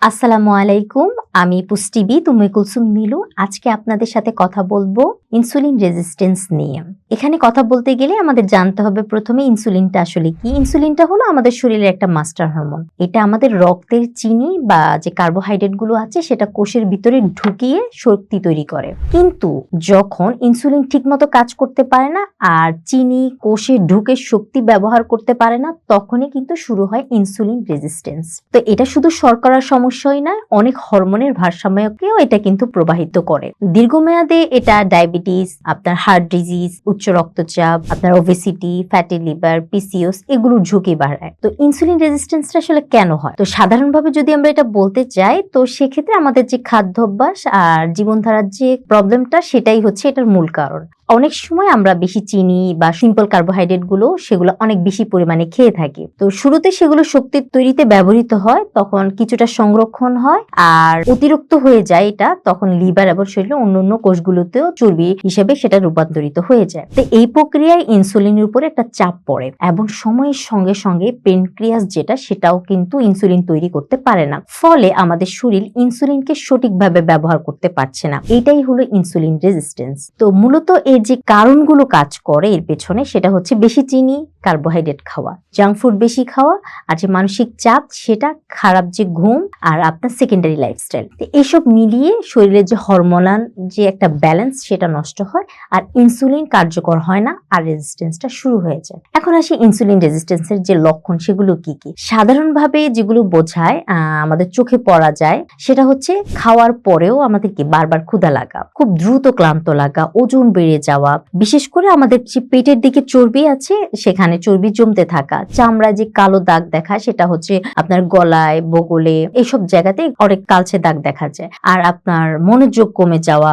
আসসালামু আলাইকুম। আমি পুষ্টিবিদ উম্মে কুলসুম নীলু। আজকে আপনাদের সাথে কথা বলবো ইনসুলিন রেজিস্ট্যান্স নিয়ে। এখানে কথা বলতে গেলে আমাদের জানতে হবে প্রথমে ইনসুলিনটা আসলে কি। ইনসুলিনটা হলো আমাদের শরীরের একটা মাস্টার হরমোন। এটা আমাদের রক্তের চিনি বা যে কার্বোহাইড্রেট গুলো আছে সেটা কোষের ভিতরে ঢুকিয়ে শক্তি তৈরি করে। কিন্তু যখন ইনসুলিন ঠিকমতো কাজ করতে পারে না আর চিনি কোষে ঢুকে শক্তি ব্যবহার করতে পারে না, তখনই কিন্তু শুরু হয় ইনসুলিন রেজিস্ট্যান্স। তো এটা শুধু শর্করার সমস্যাই নয়, অনেক হরমোনের ভারসাম্যকেও এটা কিন্তু প্রভাবিত করে। দীর্ঘমেয়াদে এটা ডায়াবেটিস, আপনার হার্ট ডিজিজ, উচ্চ রক্তচাপ, আপনার ওবেসিটি, ফ্যাটি লিভার, পিসিওএস এগুলোর ঝুঁকি বাড়ায়। তো ইনসুলিন রেজিস্ট্যান্সটা আসলে কেন হয়? তো সাধারণভাবে যদি আমরা এটা বলতে চাই, তো সেক্ষেত্রে আমাদের যে খাদ্যাভ্যাস আর জীবনধারার যে প্রবলেমটা, সেটাই হচ্ছে এটার মূল কারণ। অনেক সময় আমরা বেশি চিনি বা সিম্পল কার্বোহাইড্রেট গুলো সেগুলো অনেক বেশি পরিমাণে খেয়ে থাকি। তো শুরুতে সেগুলো শক্তি তৈরিতে ব্যবহৃত হয়, তখন কিছুটা সংরক্ষণ হয়, আর অতিরিক্ত হয়ে যায় এটা, তখন লিভার এবং শরীরের অন্যান্য কোষগুলোতেও চর্বি হিসেবে সেটা রূপান্তরিত হয়ে যায়। তো এই প্রক্রিয়ায় ইনসুলিনের উপরে একটা চাপ পড়ে এবং সময়ের সঙ্গে সঙ্গে প্যানক্রিয়াস যেটা, সেটাও কিন্তু ইনসুলিন তৈরি করতে পারে না। ফলে আমাদের শরীর ইনসুলিনকে সঠিকভাবে ব্যবহার করতে পারছে না। এটাই হলো ইনসুলিন রেজিস্ট্যান্স। তো মূলত এই যে কারণগুলো কাজ করে এর পেছনে, সেটা হচ্ছে বেশি চিনি, কার্বোহাইড্রেট খাওয়া, জাঙ্ক ফুড বেশি খাওয়া, আর যে মানসিক চাপ সেটা, খারাপ যে ঘুম, আর আপনার সেকেন্ডারি লাইফস্টাইল। এইসব মিলিয়ে শরীরের যে হরমোনাল যে একটা ব্যালেন্স সেটা নষ্ট হয়, আর ইনসুলিন কার্যকর হয় না, আর রেজিস্ট্যান্সটা শুরু হয়ে যায়। এখন আসি ইনসুলিন রেজিস্ট্যান্সের যে লক্ষণ সেগুলো কি কি। সাধারণভাবে যেগুলো বোঝায়, আমাদের চোখে পড়া যায়, সেটা হচ্ছে খাওয়ার পরেও আমাদের কি বারবার ক্ষুধা লাগা, খুব দ্রুত ক্লান্ত লাগা, ওজন বেড়ে যাওয়া, বিশেষ করে আমাদের যে পেটের দিকে চর্বি আছে সেখানে চর্বি জমতে থাকা, চামড়ায় যে কালো দাগ দেখা, সেটা হচ্ছে আপনার গলায়, বগলে, এইসব জায়গাতে অনেক কালচে দাগ দেখা যায়। আর আপনার মনোযোগ কমে যাওয়া,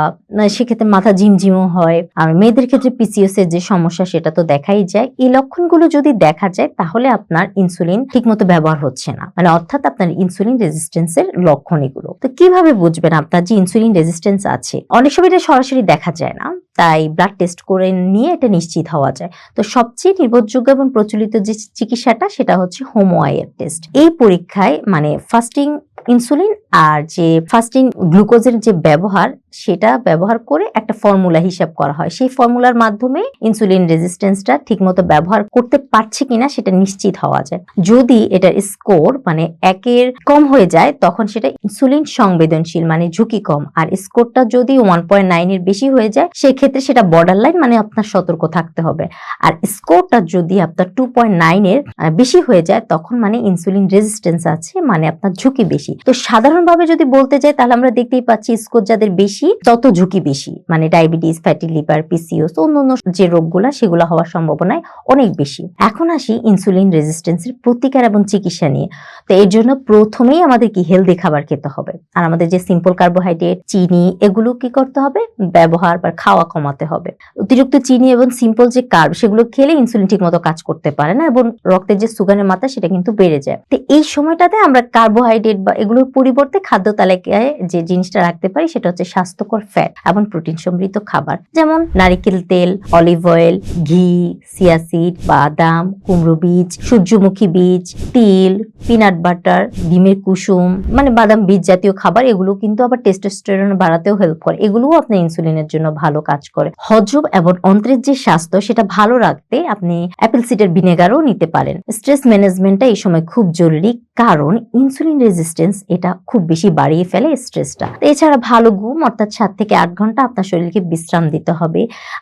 সেক্ষেত্রে মাথা ঝিমঝিমও হয়। আর মেয়েদের ক্ষেত্রে পিসিওএস এর যে সমস্যা সেটা তো দেখাই যায়। এই লক্ষণগুলো যদি দেখা যায় তাহলে আপনার ইনসুলিন ঠিকমতো ব্যবহার হচ্ছে না, মানে অর্থাৎ আপনার ইনসুলিন রেজিস্ট্যান্স এর লক্ষণ এগুলো। তো কিভাবে বুঝবেন আপনার যে ইনসুলিন রেজিস্ট্যান্স আছে? অনেক সময় এটা সরাসরি দেখা যায় না, তাই ব্লাড টেস্ট করে নিয়ে এটা নিশ্চিত হওয়া যায়। তো সবচেয়ে নির্ভরযোগ্য এবং প্রচলিত যে চিকিৎসাটা সেটা হচ্ছে হোমওয়াইয়ের টেস্ট। এই পরীক্ষায় মানে ফাস্টিং ইনসুলিন আর যে ফাস্টিং গ্লুকোজের যে ব্যবহার, সেটা ব্যবহার করে একটা ফর্মুলা হিসাব করা হয়। সেই ফর্মুলার মাধ্যমে ইনসুলিন রেজিস্ট্যান্সটা ঠিকমতো ব্যবহার করতে পারছে কিনা সেটা নিশ্চিত হওয়া যায়। যদি এটার স্কোর মানে 1-এর কম হয়ে যায়, তখন সেটা ইনসুলিন সংবেদনশীল, মানে ঝুঁকি কম। আর স্কোরটা যদি 1.9 এর বেশি হয়ে যায়, সেক্ষেত্রে সেটা বর্ডার লাইন, মানে আপনার সতর্ক থাকতে হবে। আর স্কোরটা যদি আপনার 2.9 এর বেশি হয়ে যায়, তখন মানে ইনসুলিন রেজিস্ট্যান্স আছে, মানে আপনার ঝুঁকি বেশি। তো সাধারণভাবে যদি বলতে যাই, তাহলে আমরা দেখতেই পাচ্ছি স্কোর যাদের বেশি তত ঝুঁকি বেশি, মানে ডায়াবেটিস, ফ্যাটি লিভার, পিসিওএস, অন্যান্য যে রোগগুলা সেগুলো হওয়ার সম্ভাবনায় অনেক বেশি। এখন আসি ইনসুলিন রেজিস্ট্যান্সের প্রতিকার এবং চিকিৎসা নিয়ে। তো এর জন্য প্রথমেই আমাদের কি হেলদি খাবার খেতে হবে, আর আমাদের যে সিম্পল কার্বোহাইড্রেট, চিনি, এগুলো কি করতে হবে, ব্যবহার বা খাওয়া কমাতে হবে। অতিরিক্ত চিনি এবং সিম্পল যে কার্ব, সেগুলো খেলে ইনসুলিন ঠিক মতো কাজ করতে পারে না এবং রক্তের যে সুগারের মাত্রা সেটা কিন্তু বেড়ে যায়। তো এই সময়টাতে আমরা কার্বোহাইড্রেট বা এগুলোর পরিবর্তে খাদ্য তালিকায় যে জিনিসটা রাখতে পারি সেটা হচ্ছে স্বাস্থ্যকর ফ্যাট এবং প্রোটিন সমৃদ্ধ খাবার, যেমন নারিকেল তেল, অলিভ অয়েল, ঘি, চিয়া সিড, বাদাম, কুমড়ো বীজ, সূর্যমুখী বীজ, তিল, পিনাট বাটার, ডিমের কুসুম, মানে বাদাম বীজ জাতীয় খাবার। এগুলো কিন্তু আবার টেস্টোস্টেরন বাড়াতেও হেল্প করে। এগুলোও আপনার ইনসুলিনের জন্য ভালো কাজ করে। হজম এবং অন্ত্রের যে স্বাস্থ্য সেটা ভালো রাখতে আপনি অ্যাপেল সিডার ভিনেগারও নিতে পারেন। স্ট্রেস ম্যানেজমেন্টটা এই সময় খুব জরুরি, কারণ ইনসুলিন রেজিস্ট্যান্স এটা খুব বেশি বাড়িয়ে ফেলে স্ট্রেসটা। এছাড়া ভালো ঘুম, অর্থাৎ 7 থেকে 8 ঘন্টা আপনার শরীরকে বিশ্রাম দিতে হবে।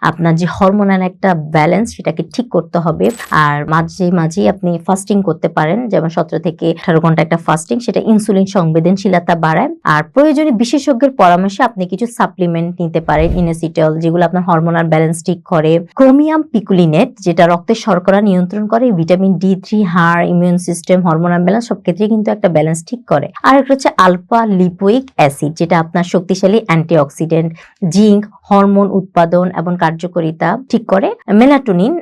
আপনার যে হরমোনাল একটা ব্যালেন্স সেটাকে ঠিক করতে হবে। আর মাঝে মাঝে আপনি ফাস্টিং করতে পারেন, যেমন 17 থেকে 18 ঘন্টা একটা ফাস্টিং, সেটা ইনসুলিন সংবেদনশীলতা বাড়ায়। আর প্রয়োজনে বিশেষজ্ঞের পরামর্শে আপনি কিছু সাপ্লিমেন্ট নিতে পারেন, ইনোসিটল, যেগুলো আপনার হরমোনাল ব্যালেন্স ঠিক করে, ক্রোমিয়াম পিকুলিনেট, যেটা রক্তের শর্করা নিয়ন্ত্রণ করে, ভিটামিন D3, হাড়, ইমিউন সিস্টেম, হরমোনাল ব্যালেন্স সব ক্ষেত্রে কিন্তু একটা ব্যালেন্স ঠিক করে। আর একটা হচ্ছে আলফা লিপোইক অ্যাসিড, যেটা আপনার শক্তিশালী অ্যান্টিঅক্সিডেন্ট, জিঙ্ক, হরমোন উৎপাদন এবং কার্যকারিতা ঠিক করে। মেলাটোনিন,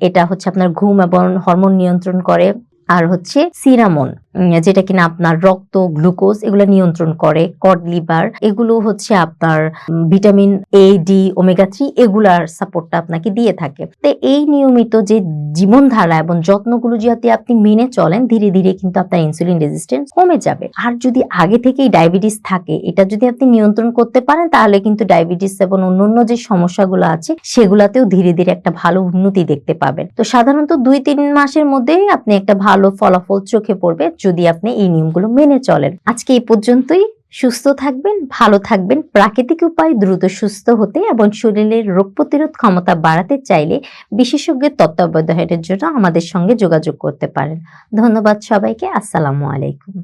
এটা হচ্ছে আপনার ঘুম এবং হরমোন নিয়ন্ত্রণ করে। আর হচ্ছে সিনামন, যেটা কিনা আপনার রক্ত গ্লুকোজ এগুলো নিয়ন্ত্রণ করে। কড লিভার এগুলো হচ্ছে আপনার ভিটামিন এ, ডি, ওমেগা 3 এগুলার সাপোর্টটা আপনাকে দিয়ে থাকে। তো এই নিয়মিত যে জীবনধারা এবং যত্নগুলো যদি আপনি মেনে চলেন, ধীরে ধীরে কিন্তু আপনার ইনসুলিন রেজিস্ট্যান্স কমে যাবে। আর যদি আগে থেকেই ডায়াবেটিস থাকে, এটা যদি আপনি নিয়ন্ত্রণ করতে পারেন, তাহলে কিন্তু ডায়াবেটিস এবং অন্যান্য যে সমস্যাগুলো আছে সেগুলাতেও ধীরে ধীরে একটা ভালো উন্নতি দেখতে পাবেন। তো সাধারণত 2-3 মাসের মধ্যেই আপনি একটা ভালো ফলাফল চোখে পড়বে যদি আপনি এই নিয়মগুলো মেনে চলেন। আজকে এই পর্যন্তই। সুস্থ থাকবেন, ভালো থাকবেন। প্রাকৃতিক উপায়ে দ্রুত সুস্থ হতে এবং শরীরের রোগ প্রতিরোধ ক্ষমতা বাড়াতে চাইলে বিশেষজ্ঞের তত্ত্বাবধানের জন্য আমাদের সঙ্গে যোগাযোগ করতে পারেন। ধন্যবাদ সবাইকে। আসসালামু আলাইকুম।